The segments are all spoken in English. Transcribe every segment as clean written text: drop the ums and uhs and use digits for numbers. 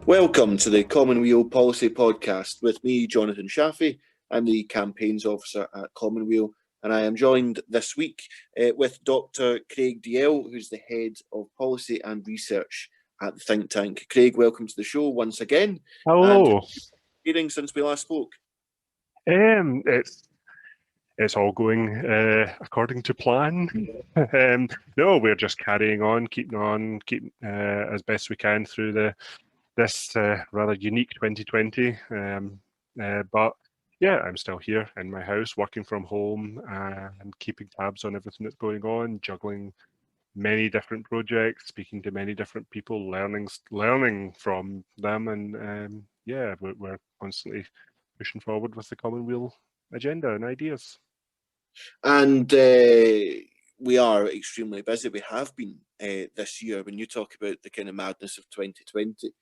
Welcome to the Common Weal Policy Podcast with me, Jonathon Shafi. I'm the Campaigns Officer at Common Weal, and I am joined this week with Dr. Craig Dalzell, who's the Head of Policy and Research at the think tank. Craig, welcome to the show once again. Hello. And hearing since we last spoke. It's all going according to plan. No, we're just carrying on, keeping as best we can through this rather unique 2020. But yeah, I'm still here in my house, working from home and keeping tabs on everything that's going on, juggling many different projects, speaking to many different people, learning from them, and yeah, we're constantly pushing forward with the Common Weal agenda and ideas. And we are extremely busy. We have been this year. When you talk about the kind of madness of 2020,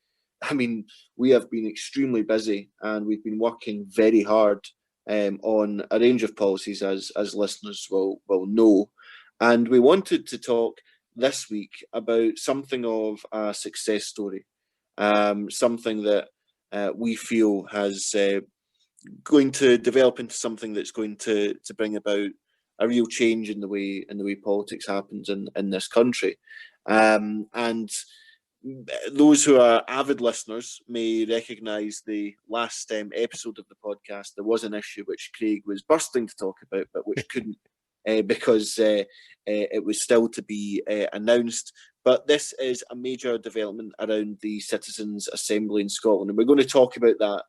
I mean, we have been extremely busy, and we've been working very hard on a range of policies, as listeners will know. And we wanted to talk this week about something of a success story, something that we feel has going to develop into something that's going to bring about a real change in the way politics happens in this country. And those who are avid listeners may recognise the last episode of the podcast. There was an issue which Craig was bursting to talk about, but which couldn't because it was still to be announced. But this is a major development around the Citizens' Assembly in Scotland, and we're going to talk about that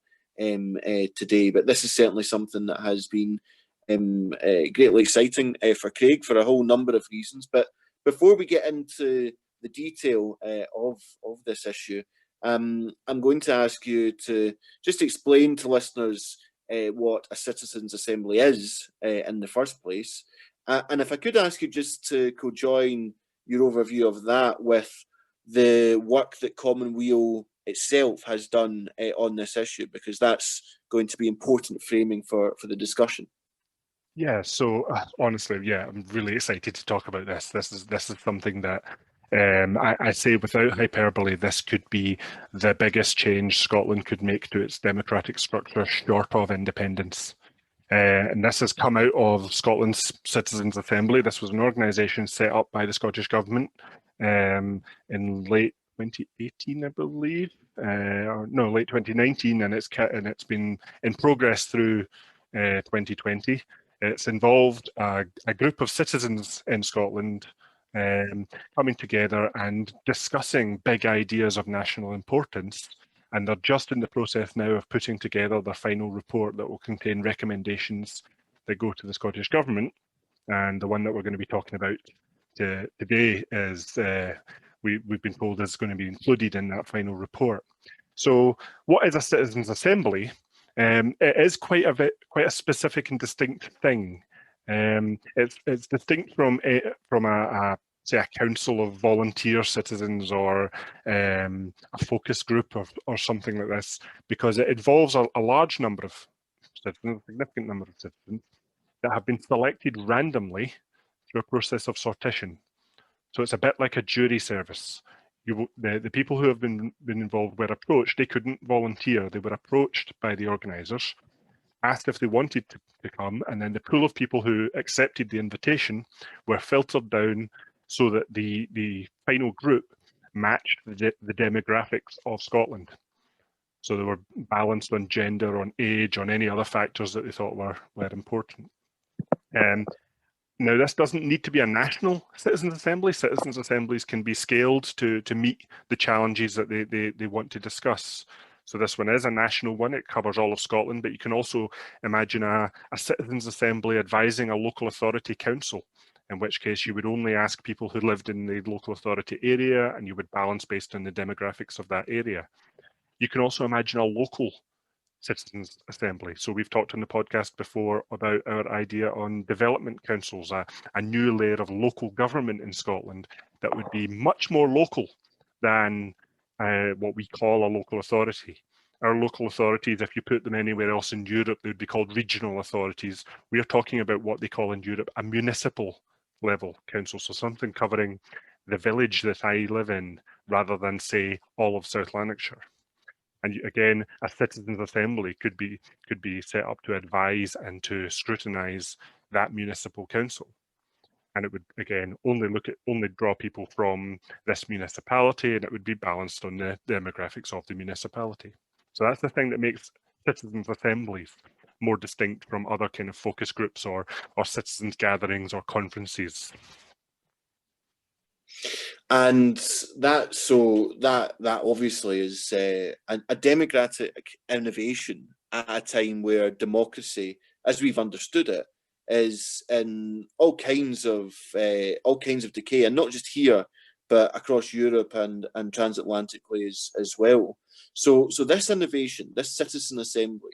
today. But this is certainly something that has been greatly exciting for Craig for a whole number of reasons. But before we get into the detail of this issue, I'm going to ask you to just explain to listeners what a Citizens' Assembly is in the first place. And if I could ask you just to co-join your overview of that with the work that Common Weal itself has done on this issue, because that's going to be important framing for the discussion. Yeah, so honestly, yeah, I'm really excited to talk about this. This is something that I say without hyperbole, this could be the biggest change Scotland could make to its democratic structure short of independence. And this has come out of Scotland's Citizens' Assembly. This was an organisation set up by the Scottish Government in late 2018, I believe, or no, late 2019, and it's been in progress through 2020. It's involved a group of citizens in Scotland coming together and discussing big ideas of national importance. And they're just in the process now of putting together their final report that will contain recommendations that go to the Scottish Government. And the one that we're going to be talking about today is, we've been told is going to be included in that final report. So what is a Citizens' Assembly? It is quite a specific and distinct thing. It's distinct from a say a council of volunteer citizens or a focus group or something like this, because it involves a large number of citizens, a significant number of citizens that have been selected randomly through a process of sortition. So it's a bit like a jury service. The people who have been involved were approached. They couldn't volunteer. They were approached by the organisers, asked if they wanted to come, and then the pool of people who accepted the invitation were filtered down so that the final group matched the demographics of Scotland. So they were balanced on gender, on age, on any other factors that they thought were important. Now, this doesn't need to be a national Citizens' Assembly. Citizens' Assemblies can be scaled to meet the challenges that they want to discuss. So this one is a national one. It covers all of Scotland, but you can also imagine a Citizens' Assembly advising a local authority council, in which case you would only ask people who lived in the local authority area, and you would balance based on the demographics of that area. You can also imagine a local Citizens' Assembly. So we've talked on the podcast before about our idea on development councils, a new layer of local government in Scotland that would be much more local than what we call a local authority. Our local authorities, if you put them anywhere else in Europe, they would be called regional authorities. We are talking about what they call in Europe a municipal level council, so something covering the village that I live in rather than, say, all of South Lanarkshire. And again, a citizens' assembly could be set up to advise and to scrutinise that municipal council. And it would, again, only draw people from this municipality, and it would be balanced on the demographics of the municipality. So that's the thing that makes citizens' assemblies more distinct from other kind of focus groups or citizens' gatherings or conferences. And that obviously is a democratic innovation at a time where democracy, as we've understood it, is in all kinds of decay, and not just here, but across Europe and transatlantically as well. So this innovation, this citizen assembly,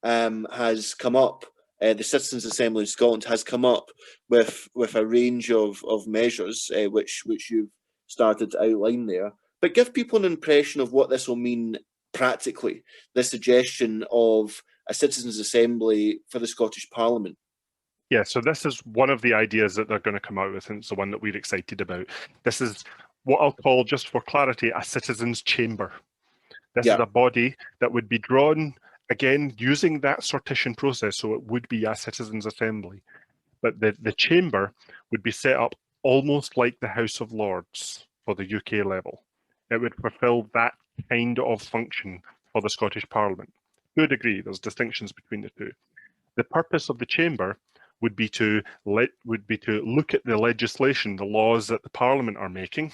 has come up. The Citizens' Assembly in Scotland has come up with a range of measures, which you've started to outline there. But give people an impression of what this will mean practically. The suggestion of a Citizens' Assembly for the Scottish Parliament. Yeah, so this is one of the ideas that they're going to come out with, and it's the one that we're excited about. This is what I'll call, just for clarity, a citizens' chamber. This is a body that would be drawn, again, using that sortition process, so it would be a citizens' assembly. But the chamber would be set up almost like the House of Lords for the UK level. It would fulfil that kind of function for the Scottish Parliament. To a degree, there's distinctions between the two. The purpose of the chamber would be to look at the legislation, the laws that the Parliament are making,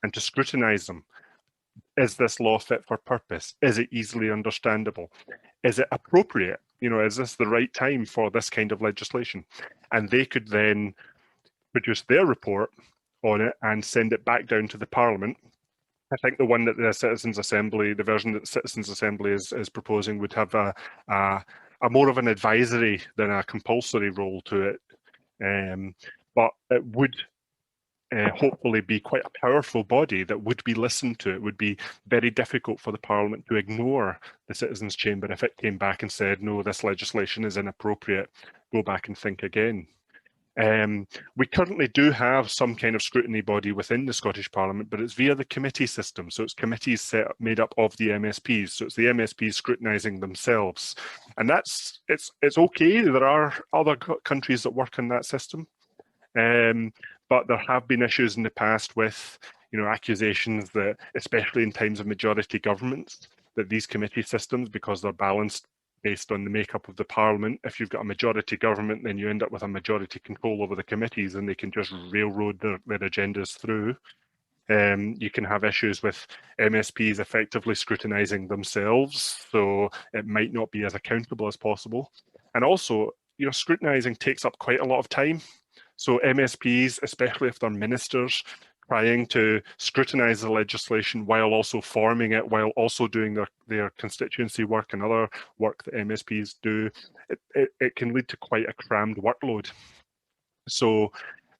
and to scrutinise them. Is this law fit for purpose? Is it easily understandable? Is it appropriate? Is this the right time for this kind of legislation? And they could then produce their report on it and send it back down to the Parliament. I think the one that the Citizens' Assembly, the version that the Citizens' Assembly is proposing, would have a more of an advisory than a compulsory role to it. But it would hopefully be quite a powerful body that would be listened to. It would be very difficult for the Parliament to ignore the Citizens' Chamber if it came back and said, no, this legislation is inappropriate, go back and think again. We currently do have some kind of scrutiny body within the Scottish Parliament, but it's via the committee system. So it's committees made up of the MSPs. So it's the MSPs scrutinising themselves. And it's okay. There are other countries that work in that system. But there have been issues in the past with, accusations that, especially in times of majority governments, that these committee systems, because they're balanced based on the makeup of the Parliament, if you've got a majority government, then you end up with a majority control over the committees and they can just railroad their agendas through. You can have issues with MSPs effectively scrutinising themselves, so it might not be as accountable as possible. And also, scrutinising takes up quite a lot of time. So MSPs, especially if they're ministers, trying to scrutinise the legislation while also forming it, while also doing their constituency work and other work that MSPs do, it can lead to quite a crammed workload. So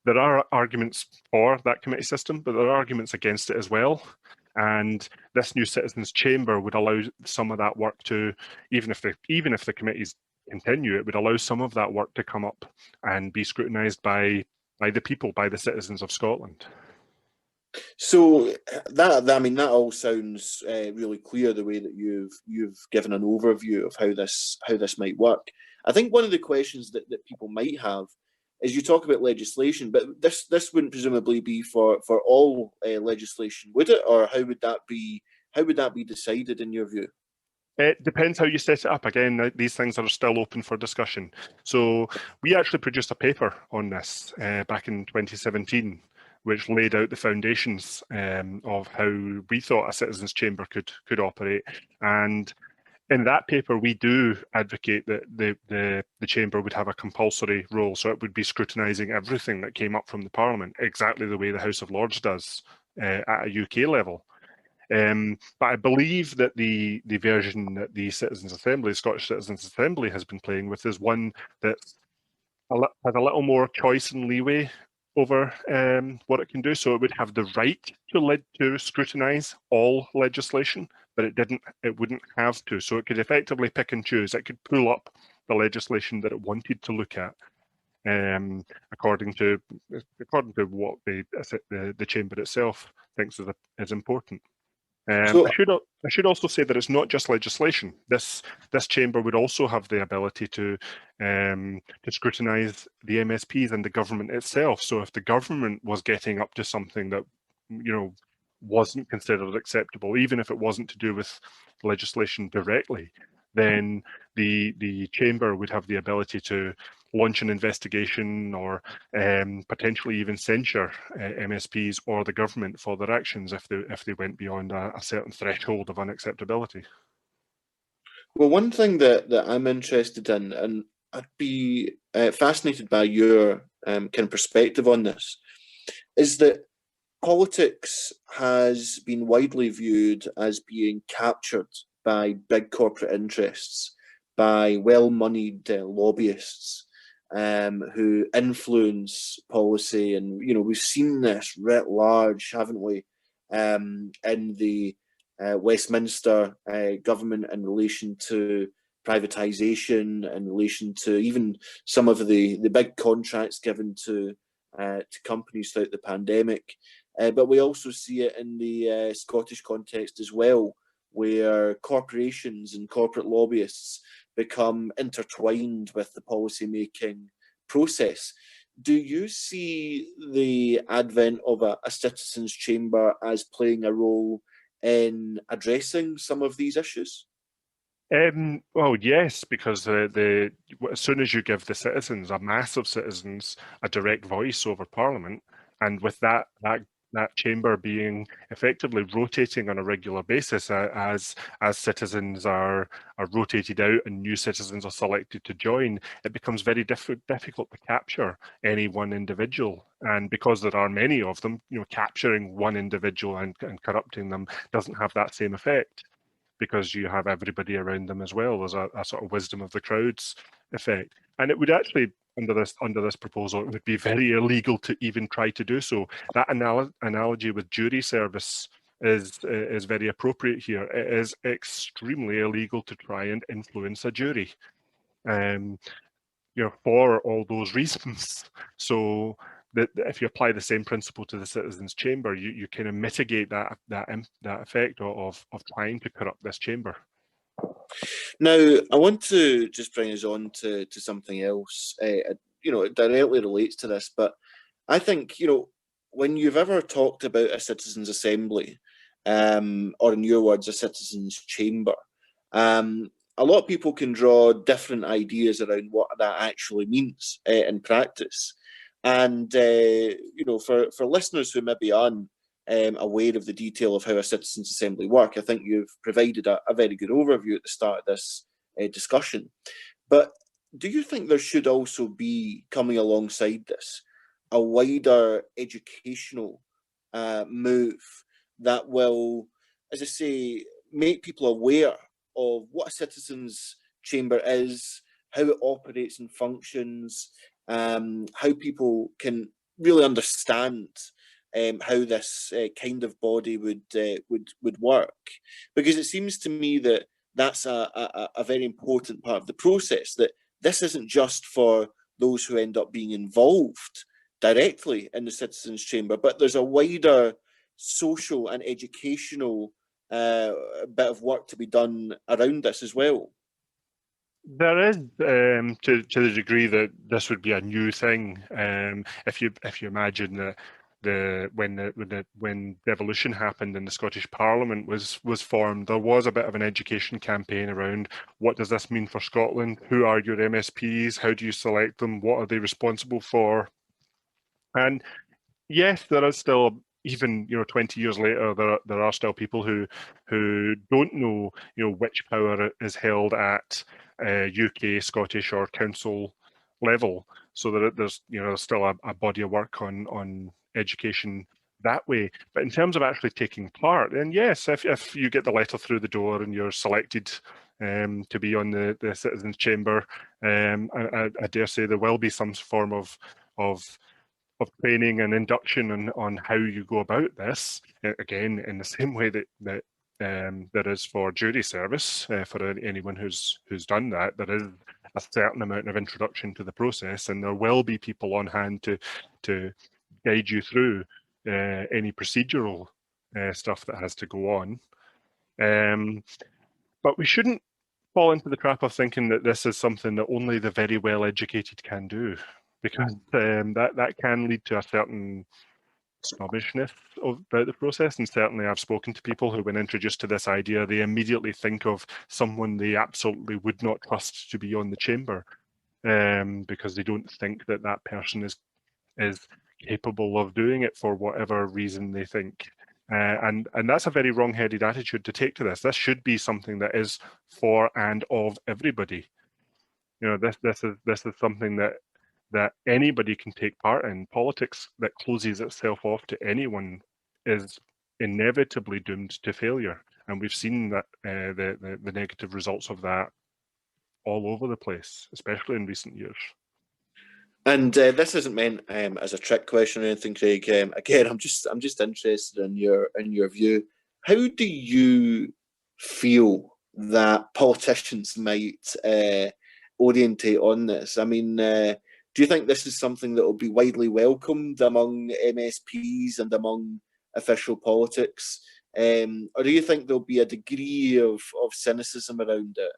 there are arguments for that committee system, but there are arguments against it as well. And this new Citizens' Chamber would allow some of that work to, even if the committees continue, it would allow some of that work to come up and be scrutinised by the people, by the citizens of Scotland. So that all sounds really clear, the way that you've given an overview of how this might work. I think one of the questions that people might have is, you talk about legislation, but this wouldn't presumably be for all legislation, would it? Or how would that be decided in your view? It depends how you set it up. Again, these things are still open for discussion. So we actually produced a paper on this back in 2017, which laid out the foundations of how we thought a citizens' chamber could operate. And in that paper, we do advocate that the chamber would have a compulsory role, so it would be scrutinising everything that came up from the Parliament, exactly the way the House of Lords does at a UK level. But I believe that the version that the Scottish Citizens' Assembly has been playing with is one that has a little more choice and leeway over what it can do. So it would have the right to scrutinise all legislation, but it wouldn't have to. So it could effectively pick and choose. It could pull up the legislation that it wanted to look at, according to what the chamber itself thinks is important. I should also say that it's not just legislation. This chamber would also have the ability to scrutinise the MSPs and the government itself. So if the government was getting up to something that wasn't considered acceptable, even if it wasn't to do with legislation directly, then the chamber would have the ability to launch an investigation or potentially even censure MSPs or the government for their actions if they went beyond a certain threshold of unacceptability. Well, one thing that I'm interested in, and I'd be fascinated by your kind of perspective on this, is that politics has been widely viewed as being captured by big corporate interests, by well-moneyed lobbyists who influence policy. And, we've seen this writ large, haven't we, in the Westminster government in relation to privatisation, in relation to even some of the big contracts given to companies throughout the pandemic. But we also see it in the Scottish context as well, where corporations and corporate lobbyists become intertwined with the policy-making process. Do you see the advent of a citizens' chamber as playing a role in addressing some of these issues? Well, yes, because as soon as you give the citizens, a mass of citizens, a direct voice over Parliament, and with that chamber being effectively rotating on a regular basis as citizens are rotated out and new citizens are selected to join, it becomes very difficult to capture any one individual. And because there are many of them, capturing one individual and corrupting them doesn't have that same effect, because you have everybody around them as well. There's a sort of wisdom of the crowds effect. And it would actually, under this proposal, it would be very illegal to even try to do so. That analogy with jury service is very appropriate here. It is extremely illegal to try and influence a jury, for all those reasons. So if you apply the same principle to the citizens' chamber, you kind of mitigate that effect of trying to corrupt this chamber. Now, I want to just bring us on to something else. It directly relates to this, but I think, when you've ever talked about a citizens' assembly, or in your words, a citizens' chamber, a lot of people can draw different ideas around what that actually means in practice. And, for listeners who maybe aren't aware of the detail of how a citizens' assembly work, I think you've provided a very good overview at the start of this discussion. But do you think there should also be, coming alongside this, a wider educational move that will, as I say, make people aware of what a citizens' chamber is, how it operates and functions, how people can really understand how this kind of body would work? Because it seems to me that that's a very important part of the process, that this isn't just for those who end up being involved directly in the citizens' chamber, but there's a wider social and educational bit of work to be done around this as well. There is, to the degree that this would be a new thing. If you imagine that when devolution happened and the Scottish Parliament was formed, there was a bit of an education campaign around what does this mean for Scotland? Who are your MSPs? How do you select them? What are they responsible for? And yes, there is still, even 20 years later, there are still people who don't know which power is held at UK, Scottish, or council level. So there's still a body of work on education that way. But in terms of actually taking part, then yes, if you get the letter through the door and you're selected to be on the citizens' chamber, I dare say there will be some form of training and induction on how you go about this. Again, in the same way that there is for jury service, for anyone who's done that, there is a certain amount of introduction to the process, and there will be people on hand to guide you through any procedural stuff that has to go on. But we shouldn't fall into the trap of thinking that this is something that only the very well educated can do, because that can lead to a certain snobbishness about the process. And certainly I've spoken to people who, when introduced to this idea, they immediately think of someone they absolutely would not trust to be on the chamber, because they don't think that that person is capable of doing it for whatever reason they think. And that's a very wrong-headed attitude to take to this. This should be something that is for and of everybody. You know, this is something that anybody can take part in. Politics that closes itself off to anyone is inevitably doomed to failure, and we've seen that the negative results of that all over the place, especially in recent years. And this isn't meant as a trick question or anything, Craig. Again, I'm just interested in your view. How do you feel that politicians might orientate on this? I mean, do you think this is something that will be widely welcomed among MSPs and among official politics, or do you think there'll be a degree of cynicism around it?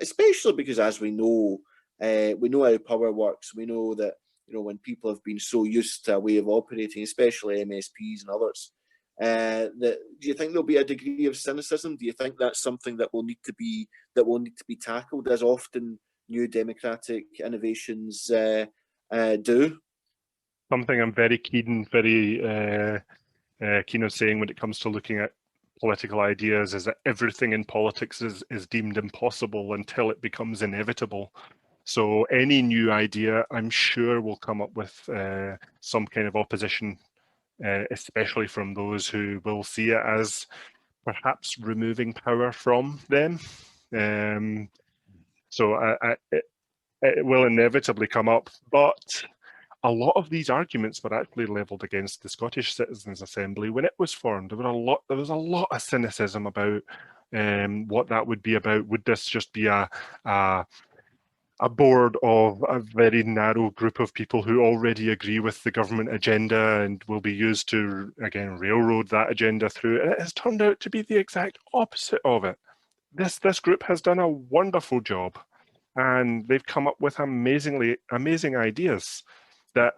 Especially because, as we know how power works. We know that, you know, when people have been so used to a way of operating, especially MSPs and others, that do you think there'll be a degree of cynicism? Do you think that's something that will need to be tackled, as often new democratic innovations do? Something I'm very keen on saying when it comes to looking at political ideas is that everything in politics is deemed impossible until it becomes inevitable. So any new idea, I'm sure, will come up with some kind of opposition, especially from those who will see it as perhaps removing power from them. So it will inevitably come up, but a lot of these arguments were actually levelled against the Scottish Citizens' Assembly when it was formed. There was a lot of cynicism about what that would be about. Would this just be a board of a very narrow group of people who already agree with the government agenda and will be used to, again, railroad that agenda through? And it has turned out to be the exact opposite of it. This group has done a wonderful job, and they've come up with amazing ideas that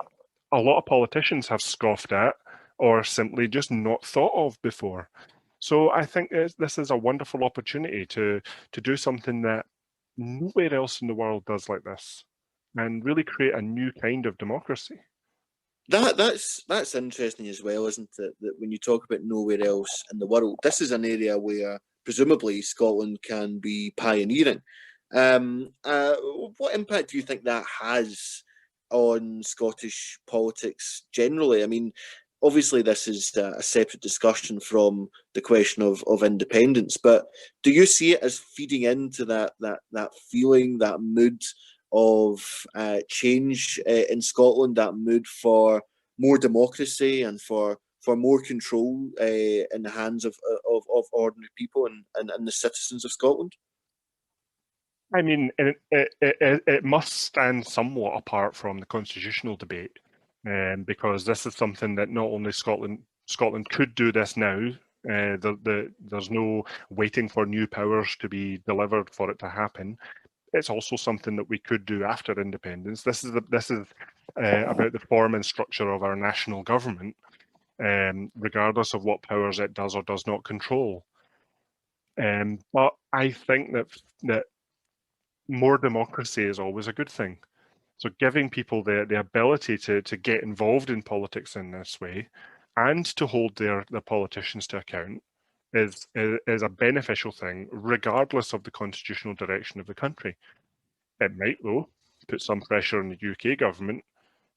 a lot of politicians have scoffed at or simply just not thought of before. So I think this is a wonderful opportunity to do something that nowhere else in the world does like this, and really create a new kind of democracy. That's interesting as well, isn't it? That when you talk about nowhere else in the world, this is an area where presumably Scotland can be pioneering. What impact do you think that has on Scottish politics generally? I mean, obviously this is a separate discussion from the question of independence, but do you see it as feeding into that feeling, that mood of change in Scotland, that mood for more democracy and for more control in the hands of ordinary people and the citizens of Scotland? I mean, it must stand somewhat apart from the constitutional debate, because this is something that not only Scotland could do this now. There's no waiting for new powers to be delivered for it to happen. It's also something that we could do after independence. This is about the form and structure of our national government, regardless of what powers it does or does not control. But I think that more democracy is always a good thing. So giving people the ability to get involved in politics in this way and to hold their politicians to account is a beneficial thing, regardless of the constitutional direction of the country. It might, though, put some pressure on the UK government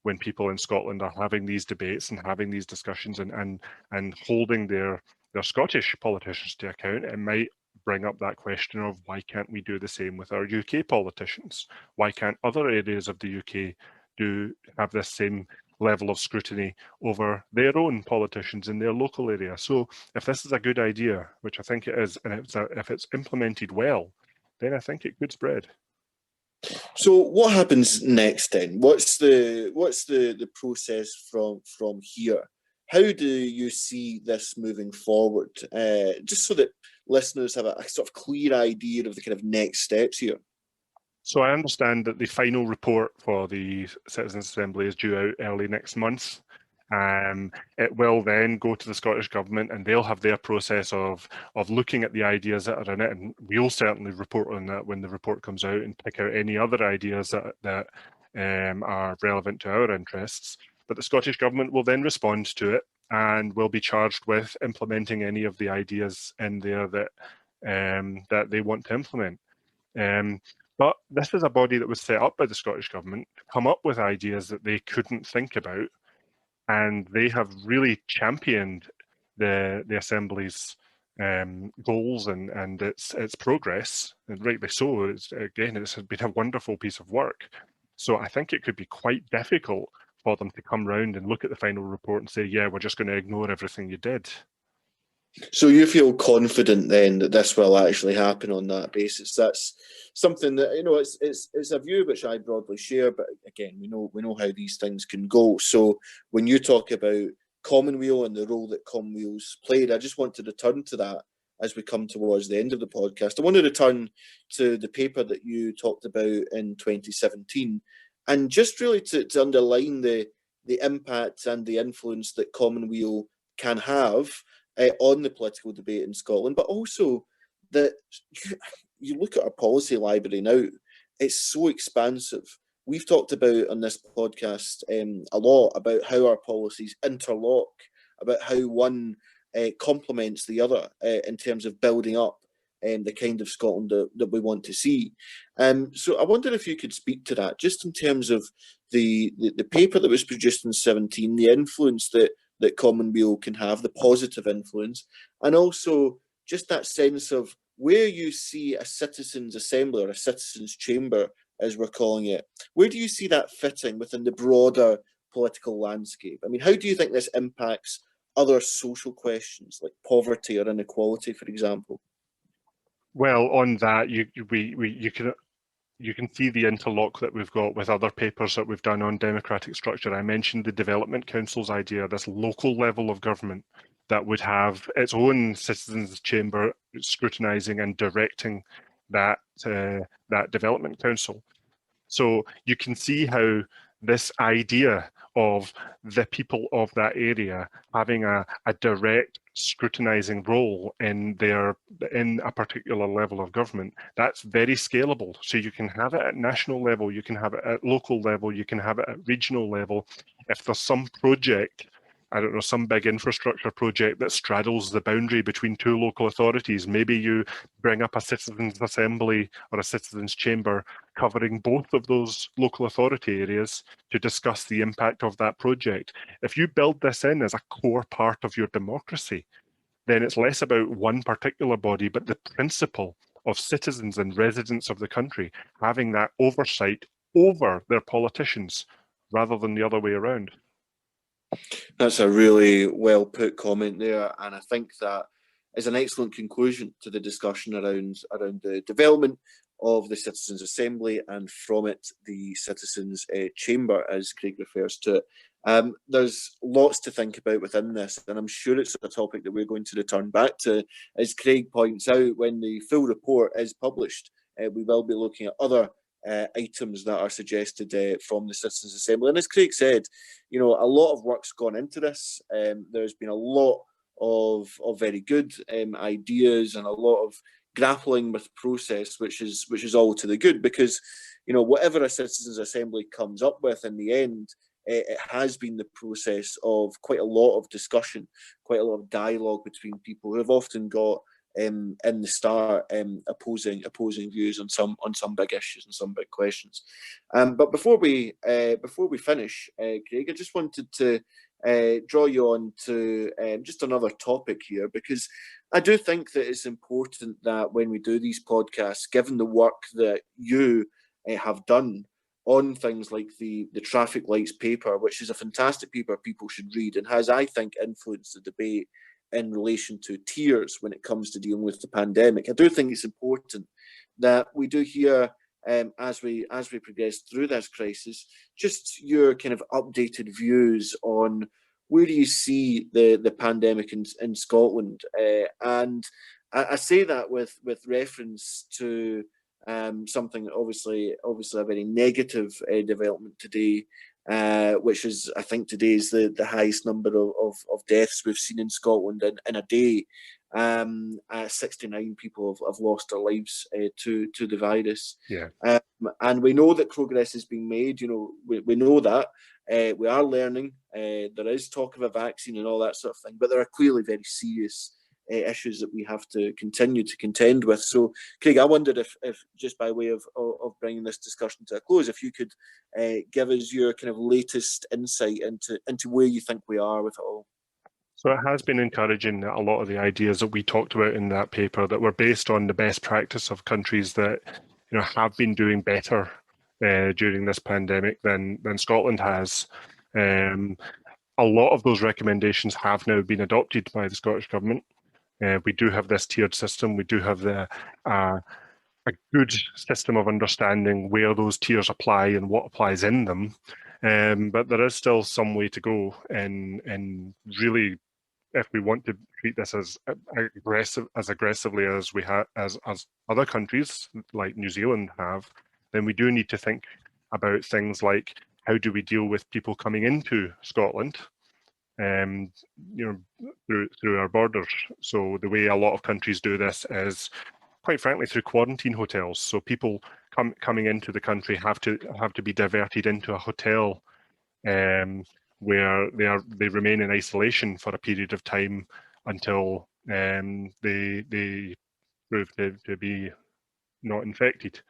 when people in Scotland are having these debates and having these discussions and holding their Scottish politicians to account. It might bring up that question of why can't we do the same with our UK politicians? Why can't other areas of the UK have this same level of scrutiny over their own politicians in their local area? So if this is a good idea, which I think it is, and if it's implemented well, then I think it could spread. So what happens next then? What's the process from here? How do you see this moving forward? Just so that listeners have a sort of clear idea of the kind of next steps here. So I understand that the final report for the Citizens' Assembly is due out early next month. It will then go to the Scottish Government, and they'll have their process of looking at the ideas that are in it, and we'll certainly report on that when the report comes out and pick out any other ideas that are relevant to our interests. But the Scottish Government will then respond to it and will be charged with implementing any of the ideas in there that they want to implement. But this is a body that was set up by the Scottish Government to come up with ideas that they couldn't think about, and they have really championed the Assembly's goals and its progress, and rightly so. It's been a wonderful piece of work. So I think it could be quite difficult for them to come round and look at the final report and say, yeah, we're just going to ignore everything you did. So you feel confident then that this will actually happen on that basis? That's something that, it's a view which I broadly share, but again, we know how these things can go. So when you talk about Common Weal and the role that Common Weal's played, I just wanted to turn to that as we come towards the end of the podcast. I wanted to turn to the paper that you talked about in 2017, and just really to underline the impact and the influence that Common Weal can have on the political debate in Scotland, but also that you look at our policy library now, it's so expansive. We've talked about on this podcast a lot about how our policies interlock, about how one complements the other in terms of building up the kind of Scotland that we want to see. So I wonder if you could speak to that, just in terms of the paper that was produced in 2017, the influence that Common Weal can have, the positive influence, and also just that sense of where you see a citizens' assembly or a citizens' chamber, as we're calling it, where do you see that fitting within the broader political landscape? I mean, how do you think this impacts other social questions like poverty or inequality, for example? Well, on that, you can see the interlock that we've got with other papers that we've done on democratic structure. I mentioned the Development Council's idea, this local level of government that would have its own citizens' chamber scrutinising and directing that Development Council. So you can see how this idea of the people of that area having a direct scrutinising role in a particular level of government, that's very scalable. So you can have it at national level, you can have it at local level, you can have it at regional level. If there's some project, I don't know, some big infrastructure project that straddles the boundary between two local authorities, maybe you bring up a citizens' assembly or a citizens' chamber covering both of those local authority areas to discuss the impact of that project. If you build this in as a core part of your democracy, then it's less about one particular body, but the principle of citizens and residents of the country having that oversight over their politicians rather than the other way around. That's a really well put comment there, and I think that is an excellent conclusion to the discussion around the development of the Citizens' Assembly, and from it the Citizens' Chamber, as Craig refers to it. There's lots to think about within this, and I'm sure it's a topic that we're going to return back to. As Craig points out, when the full report is published, we will be looking at other items that are suggested from the Citizens' Assembly. And as Craig said, a lot of work's gone into this. There's been a lot of very good ideas and a lot of grappling with process, which is all to the good, because whatever a Citizens' Assembly comes up with in the end, it has been the process of quite a lot of discussion, quite a lot of dialogue between people who have often got in the start opposing views on some big issues and some big questions. But before we finish, Craig, I just wanted to draw you on to just another topic here, because I do think that it's important that when we do these podcasts, given the work that you have done on things like the traffic lights paper, which is a fantastic paper people should read and has, I think, influenced the debate in relation to tiers when it comes to dealing with the pandemic. I do think it's important that we do hear, as we progress through this crisis, just your kind of updated views on where do you see the pandemic in Scotland? And I say that with reference to something obviously a very negative development today, which is, I think today is the highest number of deaths we've seen in Scotland in a day. 69 people have lost their lives to the virus. Yeah. And we know that progress is being made. You know, we know that. We are learning. There is talk of a vaccine and all that sort of thing, but there are clearly very serious issues that we have to continue to contend with. So, Craig, I wondered if just by way of bringing this discussion to a close, if you could give us your kind of latest insight into where you think we are with it all. So it has been encouraging that a lot of the ideas that we talked about in that paper that were based on the best practice of countries that have been doing better during this pandemic than Scotland has. A lot of those recommendations have now been adopted by the Scottish Government. We do have this tiered system. We do have a good system of understanding where those tiers apply and what applies in them. But there is still some way to go, and really, if we want to treat this as aggressively as we have as other countries like New Zealand have, then we do need to think about things like how do we deal with people coming into Scotland, through our borders. So the way a lot of countries do this is, quite frankly, through quarantine hotels. So people coming into the country have to be diverted into a hotel where they remain in isolation for a period of time until they prove to be not infected.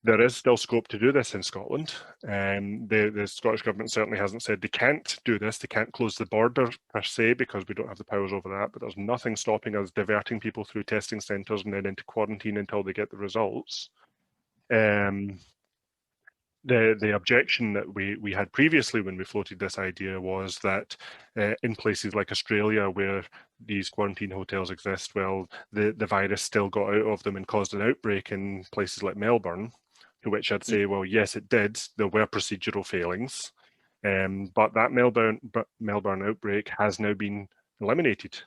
There is still scope to do this in Scotland. The Scottish Government certainly hasn't said they can't do this. They can't close the border per se because we don't have the powers over that, but there's nothing stopping us diverting people through testing centres and then into quarantine until they get the results. The objection that we had previously when we floated this idea was that in places like Australia, where these quarantine hotels exist, well, the virus still got out of them and caused an outbreak in places like Melbourne, to which I'd say, well, yes, it did. There were procedural failings, but that Melbourne outbreak has now been eliminated.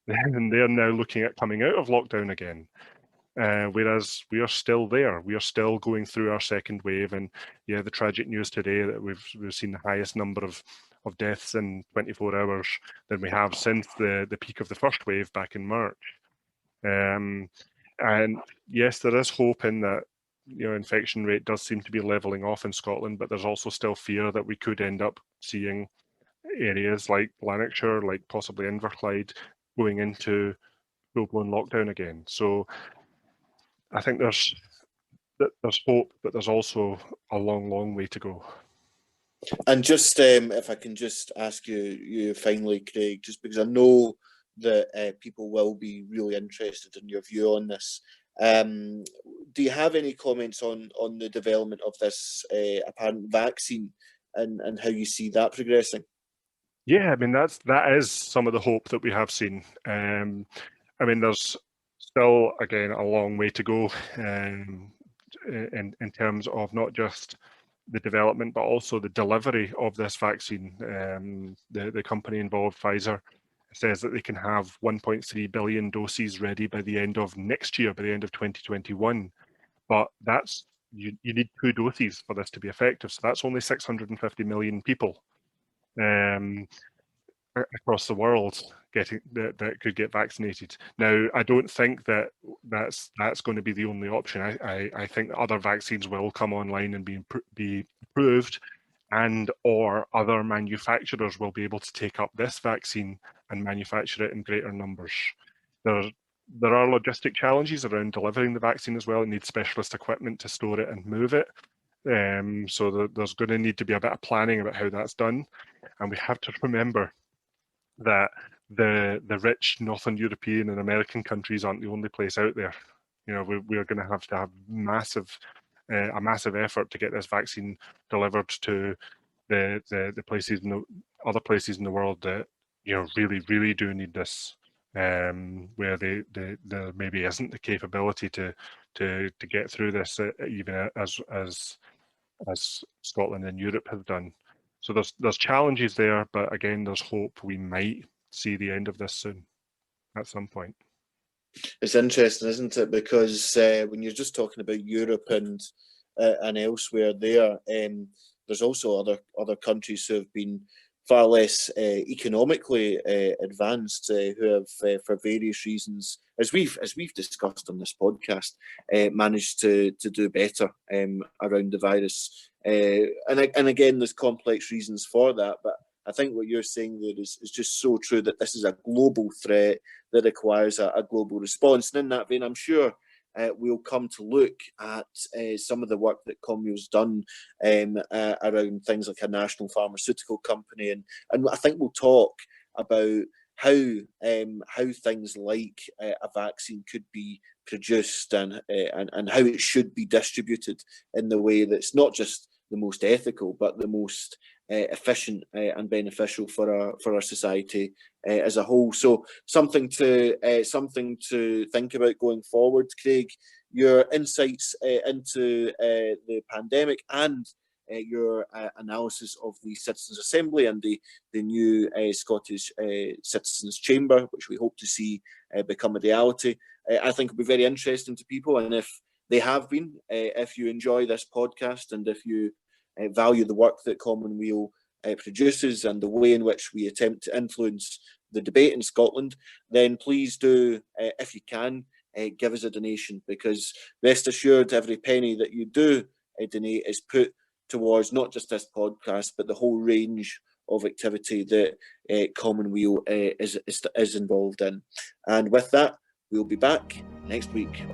And they're now looking at coming out of lockdown again. Whereas we are still there. We are still going through our second wave. And yeah, the tragic news today that we've seen the highest number of deaths in 24 hours than we have since the peak of the first wave back in March. And yes, there is hope in that infection rate does seem to be leveling off in Scotland, but there's also still fear that we could end up seeing areas like Lanarkshire, like possibly Inverclyde, going into full-blown lockdown again. So I think there's hope, but there's also a long way to go. And just if I can just ask you finally, Craig, just because I know that people will be really interested in your view on this. Do you have any comments on the development of this apparent vaccine and how you see that progressing? Yeah, I mean that is some of the hope that we have seen. I mean, there's still again a long way to go in terms of not just the development but also the delivery of this vaccine. The company involved, Pfizer, says that they can have 1.3 billion doses ready by the end of next year, by the end of 2021. But that's you need 2 doses for this to be effective. So that's only 650 million people across the world that could get vaccinated. Now, I don't think that's going to be the only option. I think other vaccines will come online and be approved, and or other manufacturers will be able to take up this vaccine and manufacture it in greater numbers. There are logistic challenges around delivering the vaccine as well. It needs specialist equipment to store it and move it. So there's going to need to be a bit of planning about how that's done. And we have to remember that the rich Northern European and American countries aren't the only place out there. We are going to have a massive effort to get this vaccine delivered to the places other places in the world that really do need this, where there maybe isn't the capability to get through this even as Scotland and Europe have done. So there's challenges there, but again, there's hope we might see the end of this soon at some point. It's interesting, isn't it? Because when you're just talking about Europe and elsewhere, there's also other countries who have been far less economically advanced, who have, for various reasons, as we've discussed on this podcast, managed to do better around the virus. And again, there's complex reasons for that, but I think what you're saying there is just so true, that this is a global threat that requires a global response. And in that vein, I'm sure we'll come to look at some of the work that Common Weal's done around things like a national pharmaceutical company, and I think we'll talk about how things like a vaccine could be produced, and how it should be distributed in the way that's not just the most ethical, but the most efficient and beneficial for our society as a whole. So something to think about going forward, Craig. Your insights into the pandemic and your analysis of the Citizens' Assembly and the new Scottish Citizens' Chamber, which we hope to see become a reality, I think will be very interesting to people. And if they have been, if you enjoy this podcast and if you value the work that Common Weal produces and the way in which we attempt to influence the debate in Scotland, then please do, if you can, give us a donation, because rest assured, every penny that you do donate is put towards not just this podcast, but the whole range of activity that Common Weal is involved in. And with that, we'll be back next week.